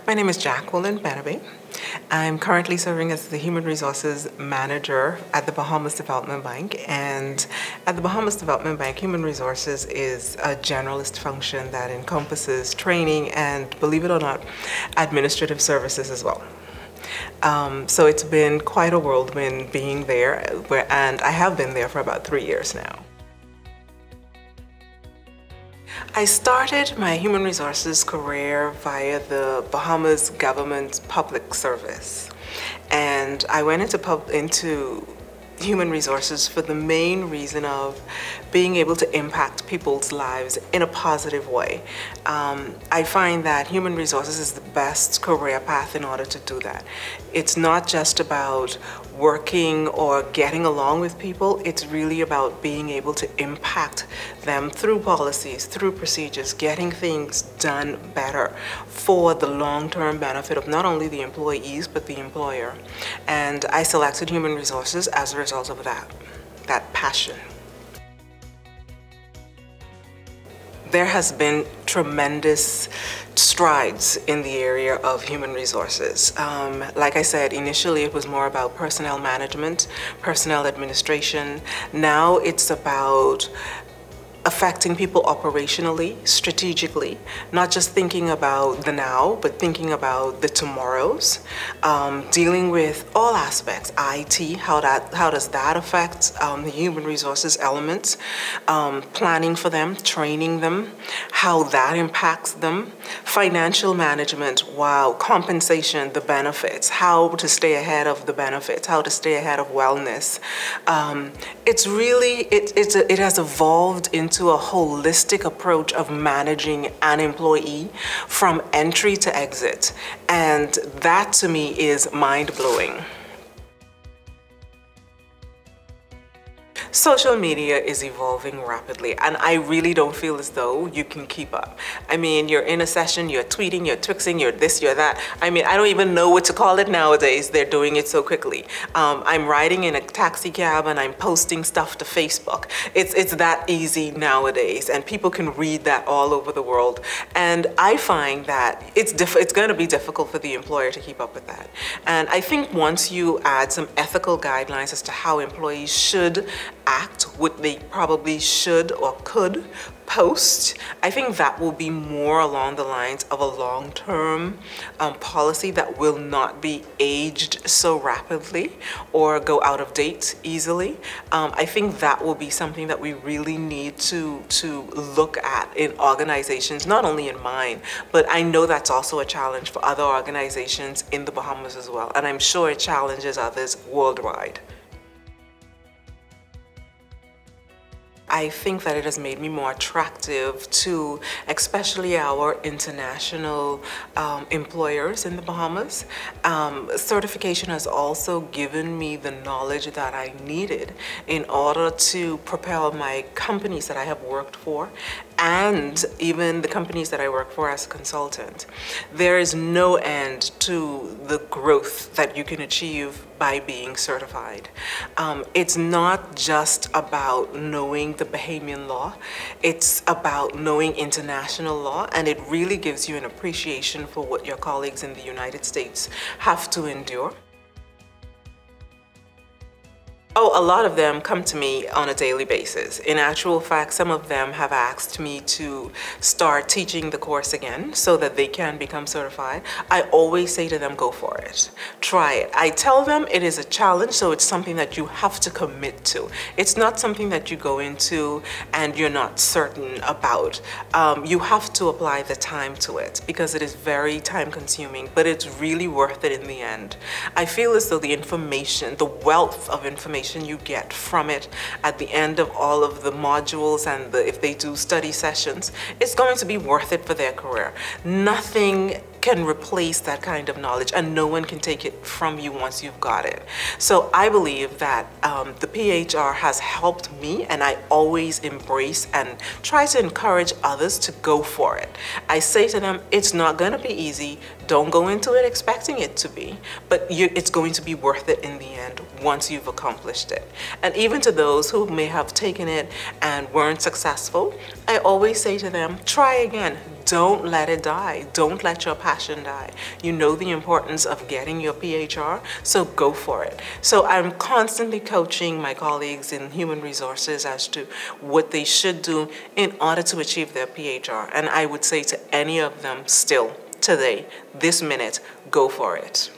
My name is Jacquelyn Beneby. I'm currently serving as the Human Resources Manager at the Bahamas Development Bank. And at the Bahamas Development Bank, Human Resources is a generalist function that encompasses training and, believe it or not, administrative services as well. So it's been quite a whirlwind being there, and I have been there for about 3 years now. I started my human resources career via the Bahamas Government Public Service, and I went into human resources for the main reason of being able to impact people's lives in a positive way. I find that human resources is the best career path in order to do that. It's not just about working or getting along with people, it's really about being able to impact them through policies, through procedures, getting things done better for the long-term benefit of not only the employees but the employer. And I selected human resources as a result of that passion. There has been tremendous strides in the area of human resources. Like I said, initially it was more about personnel management, personnel administration. Now it's about affecting people operationally, strategically, not just thinking about the now, but thinking about the tomorrows, dealing with all aspects, IT, how does that affect the human resources elements, planning for them, training them, how that impacts them, financial management, wow, compensation, the benefits, how to stay ahead of the benefits, how to stay ahead of wellness. It has evolved into a holistic approach of managing an employee from entry to exit. And that to me is mind-blowing. Social media is evolving rapidly, and I really don't feel as though you can keep up. I mean, you're in a session, you're tweeting, you're twixing, you're this, you're that. I mean, I don't even know what to call it nowadays. They're doing it so quickly. I'm riding in a taxi cab and I'm posting stuff to Facebook. It's that easy nowadays, and people can read that all over the world. And I find that it's going to be difficult for the employer to keep up with that. And I think once you add some ethical guidelines as to how employees should act, what they probably should or could post, I think that will be more along the lines of a long-term policy that will not be aged so rapidly or go out of date easily. I think that will be something that we really need to look at in organizations, not only in mine, but I know that's also a challenge for other organizations in the Bahamas as well, and I'm sure it challenges others worldwide. I think that it has made me more attractive to especially our international employers in the Bahamas. Certification has also given me the knowledge that I needed in order to propel my companies that I have worked for and even the companies that I work for as a consultant. There is no end to the growth that you can achieve by being certified. It's not just about knowing the Bahamian law, it's about knowing international law, and it really gives you an appreciation for what your colleagues in the United States have to endure. Oh, a lot of them come to me on a daily basis. In actual fact, some of them have asked me to start teaching the course again so that they can become certified. I always say to them, go for it. Try it. I tell them it is a challenge, so it's something that you have to commit to. It's not something that you go into and you're not certain about. You have to apply the time to it because it is very time consuming, but it's really worth it in the end. I feel as though the information, the wealth of information you get from it at the end of all of the modules and if they do study sessions, it's going to be worth it for their career. Nothing can replace that kind of knowledge, and no one can take it from you once you've got it. So I believe that the PHR has helped me, and I always embrace and try to encourage others to go for it. I say to them, it's not going to be easy. Don't go into it expecting it to be, but it's going to be worth it in the end once you've accomplished it. And even to those who may have taken it and weren't successful, I always say to them, try again. don't let it die. Don't let your passion die. You know the importance of getting your PHR, so go for it. So I'm constantly coaching my colleagues in human resources as to what they should do in order to achieve their PHR. And I would say to any of them still today, this minute, go for it.